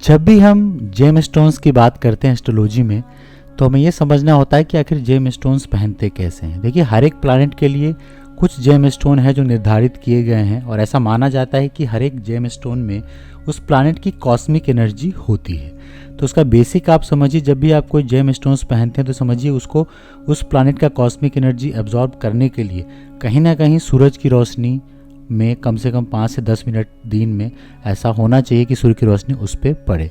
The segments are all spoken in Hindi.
जब भी हम जेम स्टोन्स की बात करते हैं एस्ट्रोलॉजी में, तो हमें ये समझना होता है कि आखिर जेम स्टोन्स पहनते कैसे हैं। देखिए, हर एक प्लैनेट के लिए कुछ जेम स्टोन है जो निर्धारित किए गए हैं, और ऐसा माना जाता है कि हर एक जेम स्टोन में उस प्लैनेट की कॉस्मिक एनर्जी होती है। तो उसका बेसिक आप समझिए, जब भी आप कोई जेम स्टोन्स पहनते हैं तो समझिए उसको उस प्लैनेट का कॉस्मिक एनर्जी एब्जॉर्ब करने के लिए कहीं ना कहीं सूरज की रोशनी में कम से कम 5 से 10 मिनट दिन में ऐसा होना चाहिए कि सूर्य की रोशनी उस पर पड़े।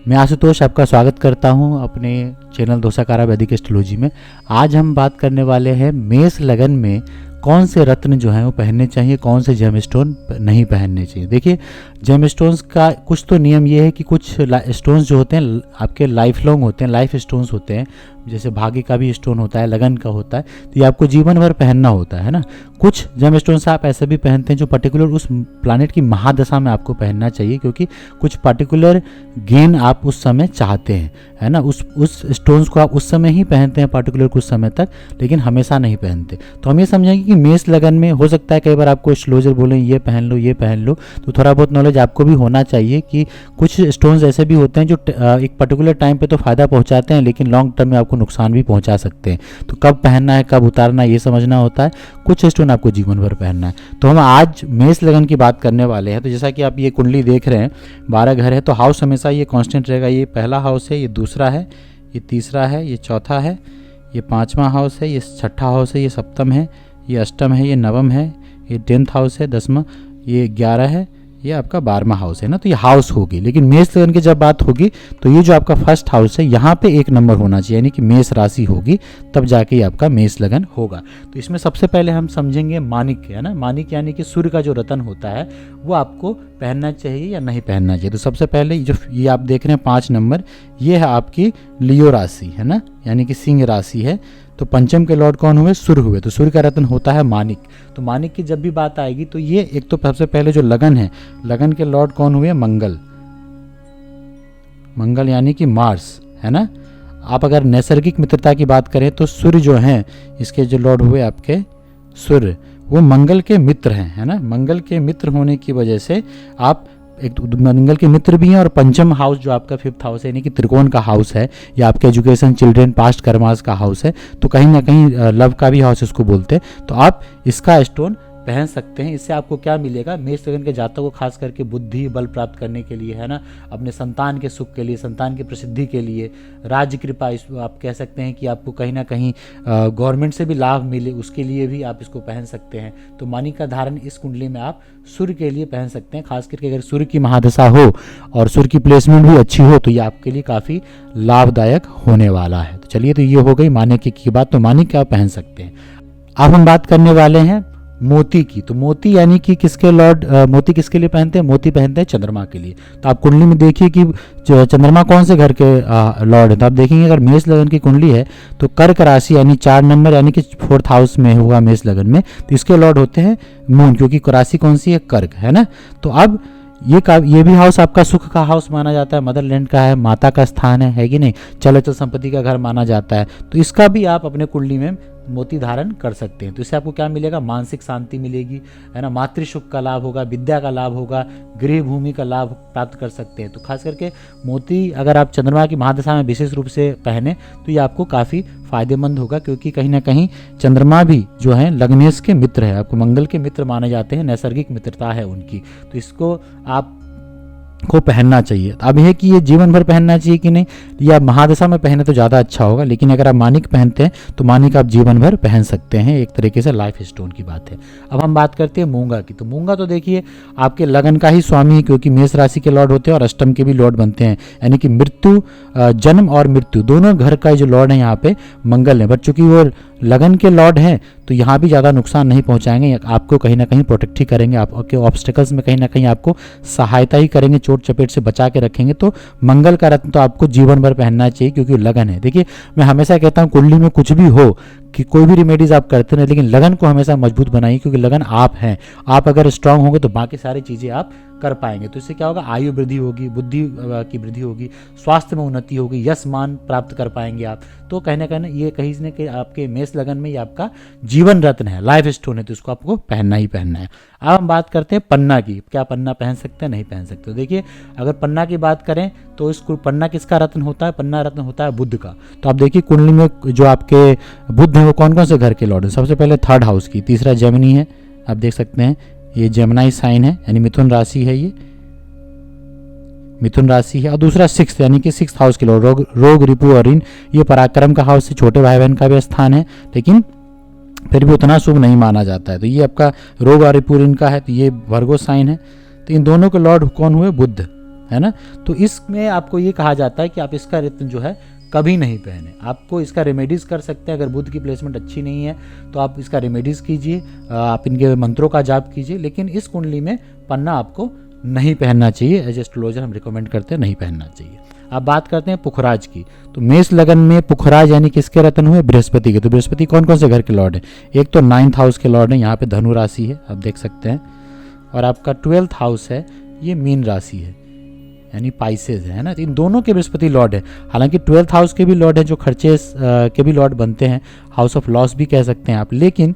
मैं आशुतोष आपका स्वागत करता हूं अपने चैनल दोसाकारा वैदिक एस्ट्रोलॉजी में। आज हम बात करने वाले हैं मेष लगन में कौन से रत्न जो हैं वो पहनने चाहिए, कौन से जेमस्टोन नहीं पहनने चाहिए। देखिए, जेमस्टोन्स का कुछ तो नियम ये है कि कुछ स्टोन्स जो होते हैं आपके लाइफ लॉन्ग होते हैं, लाइफ स्टोन्स होते हैं। जैसे भाग्य का भी स्टोन होता है, लगन का होता है, तो ये आपको जीवन भर पहनना होता है ना। कुछ जेमस्टोन्स आप ऐसे भी पहनते हैं जो पर्टिकुलर उस प्लैनेट की महादशा में आपको पहनना चाहिए, क्योंकि कुछ पर्टिकुलर गेन आप उस समय चाहते हैं, है ना। उस स्टोन्स को आप उस समय ही पहनते हैं पर्टिकुलर कुछ समय तक, लेकिन हमेशा नहीं पहनते। तो हम ये समझेंगे कि मेष लगन में हो सकता है कई बार आपको एस्ट्रोलॉजर बोलें ये पहन लो, ये पहन लो, तो थोड़ा बहुत नॉलेज आपको भी होना चाहिए कि कुछ स्टोन्स ऐसे भी होते हैं जो एक पर्टिकुलर टाइम पे तो फ़ायदा पहुंचाते हैं, लेकिन लॉन्ग टर्म में आपको नुकसान भी पहुंचा सकते हैं। तो कब पहनना है, कब उतारना है, ये समझना होता है। कुछ स्टोन आपको जीवन भर पहनना है। तो हम आज मेष लगन की बात करने वाले हैं। तो जैसा कि आप ये कुंडली देख रहे हैं, 12 घर है, तो हाउस हमेशा ये कांस्टेंट रहेगा। ये पहला हाउस है, ये दूसरा है, ये तीसरा है, ये चौथा है, ये 5वां हाउस है, ये 6ठा हाउस है, ये सप्तम है, ये अष्टम है, ये नवम है, ये 10th हाउस है, 10वां, ये 11 है, ये आपका 12वां हाउस है ना। तो ये हाउस होगी। लेकिन मेष लगन की जब बात होगी तो ये जो आपका फर्स्ट हाउस है यहाँ पे 1 नंबर होना चाहिए, यानी कि मेष राशि होगी, तब जाके ये आपका मेष लगन होगा। तो इसमें सबसे पहले हम समझेंगे माणिक, है ना। माणिक यानी कि सूर्य का जो रतन होता है वो आपको पहनना चाहिए या नहीं पहनना चाहिए। तो सबसे पहले जो ये आप देख रहे हैं 5 नंबर, ये है आपकी लियो राशि, है ना, यानी कि सिंह राशि है। तो पंचम के लॉर्ड कौन हुए? सूर्य हुए। तो सूर्य का रत्न होता है माणिक। तो माणिक की जब भी बात आएगी तो ये एक तो सबसे पहले जो लगन है, लगन के लॉर्ड कौन हुए? मंगल। मंगल यानी कि मार्स, है ना। आप अगर नैसर्गिक मित्रता की बात करें तो सूर्य जो हैं, इसके जो लॉर्ड हुए आपके सूर्य, वो मंगल के मित्र हैं, है ना। मंगल के मित्र होने की वजह से आप एक मंगल के मित्र भी हैं, और पंचम हाउस जो आपका 5th हाउस है, यानी कि त्रिकोण का हाउस है, या आपके एजुकेशन, चिल्ड्रन, पास्ट कर्मास का हाउस है, तो कहीं ना कहीं लव का भी हाउस इसको बोलते हैं। तो आप इसका स्टोन पहन सकते हैं। इससे आपको क्या मिलेगा? मेष लगन के जातकों को खास करके बुद्धि बल प्राप्त करने के लिए, है ना, अपने संतान के सुख के लिए, संतान की प्रसिद्धि के लिए, राज्य कृपा, आप कह सकते हैं कि आपको कहीं ना कहीं गवर्नमेंट से भी लाभ मिले, उसके लिए भी आप इसको पहन सकते हैं। तो माणिक का धारण इस कुंडली में आप सूर्य के लिए पहन सकते हैं। खास करके अगर सूर्य की महादशा हो और सूर्य की प्लेसमेंट भी अच्छी हो तो ये आपके लिए काफ़ी लाभदायक होने वाला है। तो चलिए, तो ये हो गई माणिक की बात। तो माणिक क्या आप पहन सकते हैं। अब हम बात करने वाले हैं मोती की। तो मोती यानी कि किसके लॉर्ड, मोती किसके लिए पहनते हैं? मोती पहनते हैं चंद्रमा के लिए। तो आप कुंडली में देखिए कि चंद्रमा कौन से घर के लॉर्ड है। तो आप देखेंगे अगर मेष लगन की कुंडली है तो कर्क राशि यानी 4 नंबर, यानी कि 4th हाउस में हुआ मेष लगन में, तो इसके लॉर्ड होते हैं मून, क्योंकि राशि कौन सी है? कर्क, है ना। तो अब ये भी हाउस आपका सुख का हाउस माना जाता है, मदरलैंड का है, माता का स्थान है कि नहीं, चल अचल संपत्ति का घर माना जाता है। तो इसका भी आप अपने कुंडली में मोती धारण कर सकते हैं। तो इससे आपको क्या मिलेगा? मानसिक शांति मिलेगी, है ना, मातृ सुख का लाभ होगा, विद्या का लाभ होगा, गृह भूमि का लाभ प्राप्त कर सकते हैं। तो खास करके मोती अगर आप चंद्रमा की महादशा में विशेष रूप से पहने तो ये आपको काफ़ी फायदेमंद होगा, क्योंकि कहीं ना कहीं चंद्रमा भी जो है लग्नेश के मित्र है, आपको मंगल के मित्र माने जाते हैं, नैसर्गिक मित्रता है उनकी। तो इसको आप को पहनना चाहिए। अब यह कि ये जीवन भर पहनना चाहिए कि नहीं, या महादशा में पहने तो ज़्यादा अच्छा होगा, लेकिन अगर आप माणिक पहनते हैं तो माणिक आप जीवन भर पहन सकते हैं। एक तरीके से लाइफ स्टोन की बात है। अब हम बात करते हैं मूंगा की। तो मूंगा तो देखिए आपके लगन का ही स्वामी है, क्योंकि मेष राशि के लॉर्ड होते हैं और अष्टम के भी लॉर्ड बनते हैं, यानी कि मृत्यु, जन्म और मृत्यु दोनों घर का जो लॉर्ड है यहाँ पे मंगल है। बट चूंकि वो लगन के लॉर्ड हैं तो यहाँ भी ज़्यादा नुकसान नहीं पहुँचाएंगे, आपको कहीं ना कहीं प्रोटेक्ट ही करेंगे, आपके ऑब्स्टेकल्स में कहीं ना कहीं आपको सहायता ही करेंगे, चोट चपेट से बचा के रखेंगे। तो मंगल का रत्न तो आपको जीवन भर पहनना चाहिए, क्योंकि लगन है। देखिए, मैं हमेशा कहता हूँ कुंडली में कुछ भी हो, कि कोई भी रेमेडीज आप करते हैं, लेकिन लगन को हमेशा मजबूत बनाइए, क्योंकि लगन आप हैं। आप अगर स्ट्रांग होंगे तो बाकी सारी चीज़ें आप कर पाएंगे। तो इससे क्या होगा? आयु वृद्धि होगी, बुद्धि की वृद्धि होगी, स्वास्थ्य में उन्नति होगी, यश मान प्राप्त कर पाएंगे आप। तो कहीं ना कहीं ये कहीं न कहीं आपके मेष लगन में ये आपका जीवन रत्न है, लाइफ स्टोन है, तो इसको आपको पहनना ही पहनना है। अब हम बात करते हैं पन्ना की, क्या पन्ना पहन सकते हैं नहीं पहन सकते। तो देखिए अगर पन्ना की बात करें तो इस पन्ना किसका रत्न होता है, पन्ना रत्न होता है बुध का। तो आप देखिए कुंडली में जो आपके बुध हैं वो कौन कौन से घर के लॉर्ड हैं, सबसे पहले 3rd हाउस की, तीसरा जेमिनी है, आप देख सकते हैं ये जेमिनाई साइन है यानी मिथुन राशि है, ये मिथुन राशि है। और दूसरा 6th यानी कि 6th हाउस के लॉर्ड रोग रिपु और ऋण, ये पराक्रम का हाउस है, छोटे भाई बहन का भी स्थान है, लेकिन फिर भी उतना शुभ नहीं माना जाता है। तो ये आपका रोग और रिपु ऋण का है, तो ये वर्गो साइन है। तो इन दोनों के लॉर्ड कौन हुए, बुध, है ना। तो इसमें आपको ये कहा जाता है कि आप इसका रत्न जो है कभी नहीं पहने। आपको इसका रेमेडीज़ कर सकते हैं, अगर बुध की प्लेसमेंट अच्छी नहीं है तो आप इसका रेमेडीज़ कीजिए, आप इनके मंत्रों का जाप कीजिए, लेकिन इस कुंडली में पन्ना आपको नहीं पहनना चाहिए। एज एस्ट्रोलॉजर हम रिकमेंड करते हैं नहीं पहनना चाहिए। अब बात करते हैं पुखराज की। तो मेष लगन में पुखराज यानी किसके रत्न हुए, बृहस्पति के। तो बृहस्पति कौन कौन से घर के लॉर्ड है, एक तो 9th हाउस के लॉर्ड है, यहाँ पे धनु राशि है आप देख सकते हैं, और आपका 12th हाउस है ये मीन राशि है यानी पाइसेस है ना। तो इन दोनों के बृहस्पति लॉर्ड है। हालांकि 12th हाउस के भी लॉर्ड है जो खर्चे के भी लॉर्ड बनते हैं, हाउस ऑफ लॉस भी कह सकते हैं आप, लेकिन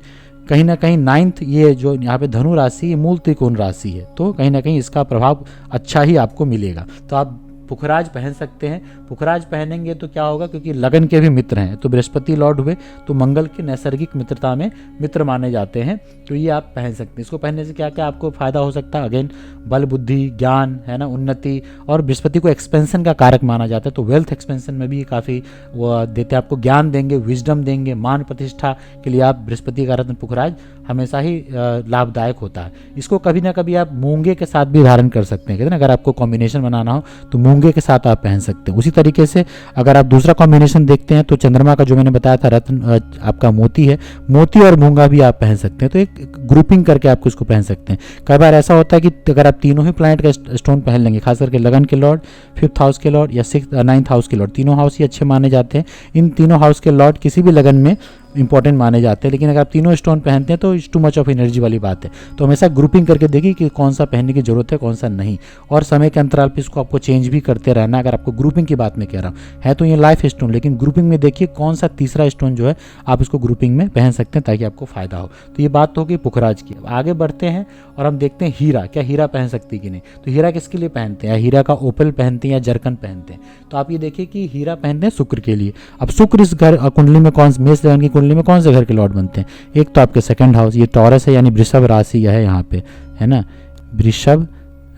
कहीं ना कहीं 9th ये जो यहाँ पे धनु राशि ये मूल त्रिकोण राशि है, तो कहीं ना कहीं इसका प्रभाव अच्छा ही आपको मिलेगा। तो आप पुखराज पहन सकते हैं। पुखराज पहनेंगे तो क्या होगा, क्योंकि लगन के भी मित्र हैं, तो बृहस्पति लॉर्ड हुए तो मंगल की नैसर्गिक मित्रता में मित्र माने जाते हैं, तो ये आप पहन सकते हैं। इसको पहनने से क्या क्या आपको फायदा हो सकता है, अगेन बल बुद्धि ज्ञान है ना, उन्नति, और बृहस्पति को एक्सपेंशन का कारक माना जाता है, तो वेल्थ एक्सपेंशन में भी काफ़ी वो देते हैं, आपको ज्ञान देंगे, विजडम देंगे, मान प्रतिष्ठा के लिए आप बृहस्पति का रत्न पुखराज हमेशा ही लाभदायक होता है। इसको कभी ना कभी आप मूंगे के साथ भी धारण कर सकते हैं, कहते हैं अगर आपको कॉम्बिनेशन बनाना हो तो मूंगे के साथ आप पहन सकते हैं। उसी तरीके से अगर आप दूसरा कॉम्बिनेशन देखते हैं तो चंद्रमा का जो मैंने बताया था रत्न आपका मोती है, मोती और मूंगा भी आप पहन सकते हैं। तो एक ग्रुपिंग करके आपको इसको पहन सकते हैं। कई बार ऐसा होता है कि अगर आप तीनों ही प्लैनेट का स्टोन पहन लेंगे, खास करके लगन के लॉर्ड, 5th हाउस के लॉर्ड या 9th हाउस के लॉर्ड, तीनों हाउस ही अच्छे माने जाते हैं। इन तीनों हाउस के लॉर्ड किसी भी लगन में इंपॉर्टेंट माने जाते हैं, लेकिन अगर आप तीनों स्टोन पहनते हैं तो it's too much of energy वाली बात है। तो हमेशा ग्रुपिंग करके देखिए कि कौन सा पहनने की जरूरत है कौन सा नहीं, और समय के अंतराल पर इसको आपको चेंज भी करते रहना। अगर आपको ग्रुपिंग की बात में कह रहा हूँ, है तो ये लाइफ स्टोन, लेकिन ग्रुपिंग में देखिए कौन सा तीसरा स्टोन जो है आप इसको ग्रुपिंग में पहन सकते हैं ताकि आपको फायदा हो। तो ये बात तो होगी पुखराज की। आगे बढ़ते हैं और हम देखते हैं हीरा, क्या हीरा पहन सकती है कि नहीं। तो हीरा किसके लिए पहनते हैं, हीरा का ओपल पहनते हैं या जरकन पहनते हैं। तो आप ये देखिए कि हीरा पहनते हैं शुक्र के लिए। अब शुक्र इस घर कुंडली में कौन, मेष लगन की कुंडली में कौन से घर के लॉर्ड बनते हैं, एक तो आपके 2nd हाउस, ये टॉरस है यानी वृषभ राशि है यहाँ पे, है ना, वृषभ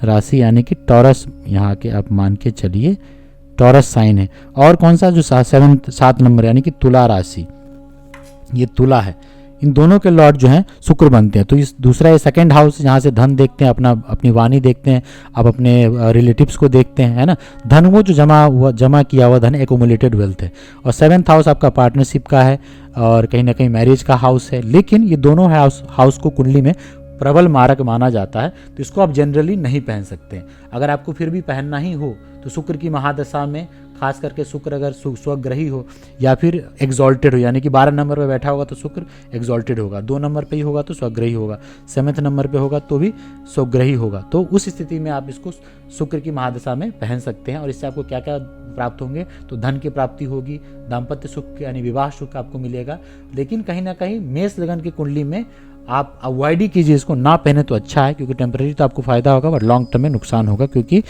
राशि यानी कि टॉरस, यहाँ के आप मान के चलिए टॉरस साइन है। और कौन सा जो 7 नंबर यानी कि तुला राशि, ये तुला है। इन दोनों के लॉर्ड जो हैं शुक्र बनते हैं। तो इस दूसरा ये 2nd हाउस जहाँ से धन देखते हैं, अपनी वाणी देखते हैं, आप अपने रिलेटिव्स को देखते हैं, है ना। धन वो जो जमा किया हुआ धन, एक्युमुलेटेड वेल्थ है। और 7th हाउस आपका पार्टनरशिप का है और कहीं ना कहीं मैरिज का हाउस है, लेकिन ये दोनों हाउस को कुंडली में प्रबल मारक माना जाता है, तो इसको आप जनरली नहीं पहन सकते। अगर आपको फिर भी पहनना ही हो तो शुक्र की महादशा में, खास करके शुक्र अगर स्वग्रही हो या फिर एग्जॉल्टेड हो, यानी कि 12 नंबर पे बैठा होगा तो शुक्र एग्जॉल्टेड होगा, 2 नंबर पे ही होगा तो स्वग्रही होगा, 7th नंबर पे होगा तो भी स्वग्रही होगा। तो उस स्थिति में आप इसको शुक्र की महादशा में पहन सकते हैं। और इससे आपको क्या क्या प्राप्त होंगे, तो धन की प्राप्ति होगी, दाम्पत्य सुख यानी विवाह सुख आपको मिलेगा। लेकिन कहीं ना कहीं मेष लगन की कुंडली में आप अवॉइड ही कीजिए, इसको ना पहने तो अच्छा है, क्योंकि टेम्परेरी तो आपको फायदा होगा बट लॉन्ग टर्म में नुकसान होगा, क्योंकि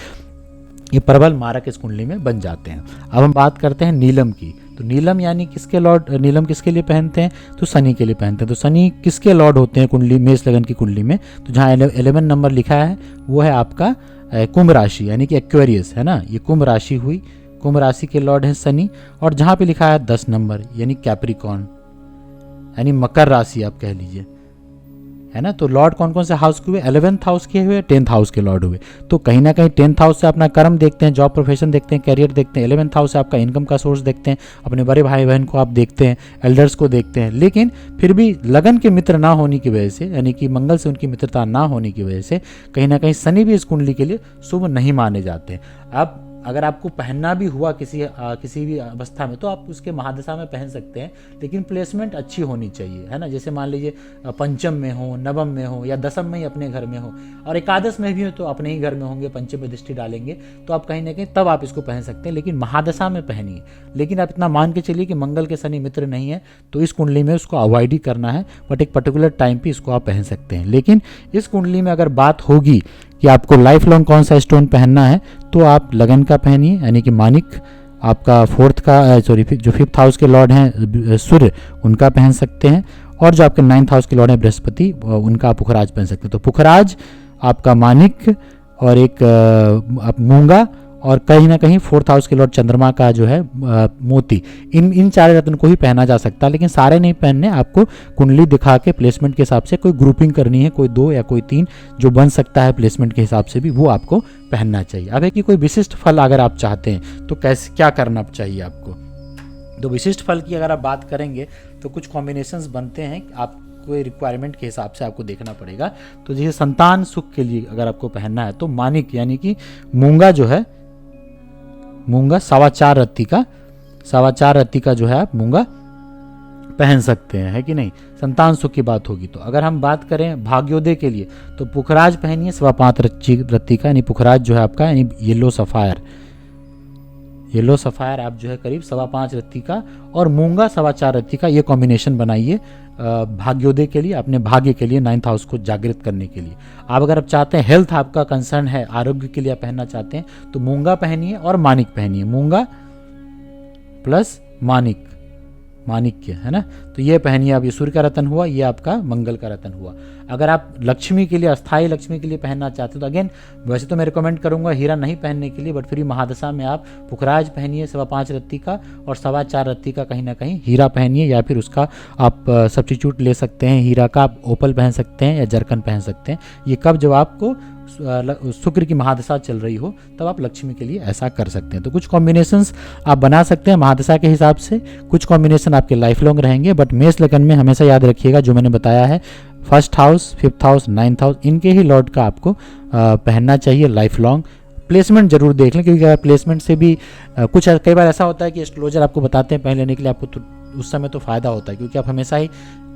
ये प्रबल मारक इस कुंडली में बन जाते हैं। अब हम बात करते हैं नीलम की। तो नीलम यानी किसके लॉर्ड, नीलम किसके लिए पहनते हैं, तो शनि के लिए पहनते हैं। तो शनि किसके लॉर्ड होते हैं कुंडली, मेष लगन की कुंडली में, तो जहाँ 11 नंबर लिखा है वो है आपका कुंभ राशि यानी कि एक्वेरियस, है ना, ये कुंभ राशि हुई, कुंभ राशि के लॉर्ड हैं शनि। और जहाँ पे लिखा है 10 नंबर यानी कैप्रिकॉर्न यानी मकर राशि आप कह लीजिए, है ना। तो लॉर्ड कौन कौन से हाउस के हुए, 11th हाउस के हुए, 10th हाउस के लॉर्ड हुए। तो कहीं ना कहीं 10th हाउस से अपना कर्म देखते हैं, जॉब प्रोफेशन देखते हैं, करियर देखते हैं। 11th हाउस से आपका इनकम का सोर्स देखते हैं, अपने बड़े भाई बहन को आप देखते हैं, एल्डर्स को देखते हैं। लेकिन फिर भी लगन के मित्र ना होने की वजह से, यानी कि मंगल से उनकी मित्रता ना होने की वजह से कहीं ना कहीं शनि भी इस कुंडली के लिए शुभ नहीं माने जाते हैं। अब अगर आपको पहनना भी हुआ किसी भी अवस्था में तो आप उसके महादशा में पहन सकते हैं, लेकिन प्लेसमेंट अच्छी होनी चाहिए, है ना। जैसे मान लीजिए पंचम में हो, नवम में हो या दसम में ही अपने घर में हो, और एकादश में भी हो तो अपने ही घर में होंगे, पंचम में दृष्टि डालेंगे तो आप कहीं ना कहीं तब आप इसको पहन सकते हैं, लेकिन महादशा में पहनिए। लेकिन आप इतना मान के चलिए कि मंगल के शनि मित्र नहीं है तो इस कुंडली में उसको अवॉइड ही करना है, बट एक पर्टिकुलर टाइम पे इसको आप पहन सकते हैं। लेकिन इस कुंडली में अगर बात होगी कि आपको लाइफ लॉन्ग कौन सा स्टोन पहनना है तो आप लगन का पहनिए, यानी कि मानिक, आपका जो 5th हाउस के लॉर्ड हैं सूर्य, उनका पहन सकते हैं, और जो आपके 9th हाउस के लॉर्ड हैं बृहस्पति, उनका पुखराज पहन सकते हैं। तो पुखराज, आपका मानिक, और एक मूंगा, और कहीं ना कहीं 4th हाउस के लॉर्ड चंद्रमा का जो है मोती, इन 4 रत्न को ही पहना जा सकता है, लेकिन सारे नहीं पहनने। आपको कुंडली दिखा के प्लेसमेंट के हिसाब से कोई ग्रुपिंग करनी है, कोई 2 या कोई 3 जो बन सकता है प्लेसमेंट के हिसाब से भी, वो आपको पहनना चाहिए। अब है कि कोई विशिष्ट फल अगर आप चाहते हैं तो कैसे क्या करना चाहिए आपको। तो विशिष्ट फल की अगर आप बात करेंगे तो कुछ कॉम्बिनेशंस बनते हैं, आप कोई रिक्वायरमेंट के हिसाब से आपको देखना पड़ेगा। तो जैसे संतान सुख के लिए अगर आपको पहनना है तो मानिक यानी कि मूंगा जो है, मूंगा 4.25 रत्ती का जो है आप मूंगा पहन सकते हैं, है कि नहीं। संतान सुख की बात होगी तो अगर हम बात करें भाग्योदय के लिए तो पुखराज पहनिए 5.25 रत्ती का, यानी पुखराज जो है आपका, यानी येलो सफायर आप जो है करीब 5.25 रत्ती का, और मूंगा 4.25 रत्ती का, ये कॉम्बिनेशन बनाइए भाग्योदय के लिए, अपने भाग्य के लिए, 9th हाउस को जागृत करने के लिए। आप अगर चाहते हैं, हेल्थ आपका कंसर्न है, आरोग्य के लिए आप पहनना चाहते हैं तो मूंगा पहनिए और मानिक पहनिए, मूंगा प्लस माणिक्य, है ना। तो ये पहनिए आप, ये सूर्य का रत्न हुआ, ये आपका मंगल का रत्न हुआ। अगर आप लक्ष्मी के लिए, अस्थायी लक्ष्मी के लिए पहनना चाहते हो तो अगेन वैसे तो मैं रिकमेंड करूंगा हीरा नहीं पहनने के लिए, बट फिर महादशा में आप पुखराज पहनिए 5.25 रत्ती का, और 4.25 रत्ती का कहीं ना कहीं हीरा पहनिए, या फिर उसका आप सब्स्टिट्यूट ले सकते हैं, हीरा का आप ओपल पहन सकते हैं या जरकन पहन सकते हैं। ये कब, जब आपको शुक्र की महादशा चल रही हो तब आप लक्ष्मी के लिए ऐसा कर सकते हैं। तो कुछ कॉम्बिनेशंस आप बना सकते हैं महादशा के हिसाब से, कुछ कॉम्बिनेशन आपके लाइफ लॉन्ग रहेंगे। बट मेष लगन में हमेशा याद रखिएगा जो मैंने बताया है, 1st house, 5th house, 9th house, इनके ही लॉर्ड का आपको पहनना चाहिए लाइफ लॉन्ग। प्लेसमेंट जरूर देख लें, क्योंकि प्लेसमेंट से भी कुछ कई बार ऐसा होता है कि एस्ट्रोलॉजर आपको बताते हैं पहन लेने के लिए, आपको तो उस समय तो फ़ायदा होता है, क्योंकि आप हमेशा ही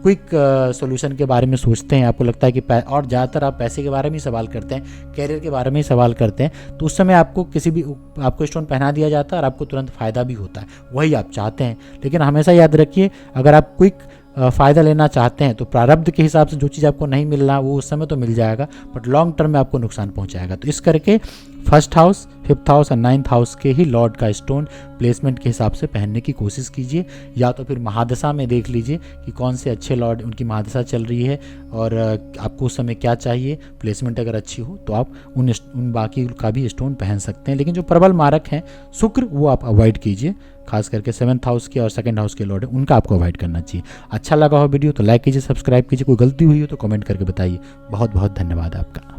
क्विक सॉल्यूशन के बारे में सोचते हैं, आपको लगता है कि और ज़्यादातर आप पैसे के बारे में ही सवाल करते हैं, कैरियर के बारे में ही सवाल करते हैं, तो उस समय आपको आपको स्टोन पहना दिया जाता है और आपको तुरंत फ़ायदा भी होता है, वही आप चाहते हैं। लेकिन हमेशा याद रखिए, अगर आप क्विक फ़ायदा लेना चाहते हैं तो प्रारब्ध के हिसाब से जो चीज़ आपको नहीं मिल रहा वो उस समय तो मिल जाएगा, बट लॉन्ग टर्म में आपको नुकसान पहुंचाएगा। तो इस करके 1st हाउस, 5th हाउस और 9th हाउस के ही लॉर्ड का स्टोन प्लेसमेंट के हिसाब से पहनने की कोशिश कीजिए, या तो फिर महादशा में देख लीजिए कि कौन से अच्छे लॉर्ड, उनकी महादशा चल रही है और आपको उस समय क्या चाहिए। प्लेसमेंट अगर अच्छी हो तो आप उन बाकी का भी स्टोन पहन सकते हैं, लेकिन जो प्रबल मारक हैं शुक्र, वो आप अवॉइड कीजिए, खास करके 7th हाउस के और 2nd हाउस के लॉर्ड है उनका आपको अवॉइड करना चाहिए। अच्छा लगा हो वीडियो तो लाइक कीजिए, सब्सक्राइब कीजिए, कोई गलती हुई हो तो कमेंट करके बताइए। बहुत बहुत धन्यवाद आपका।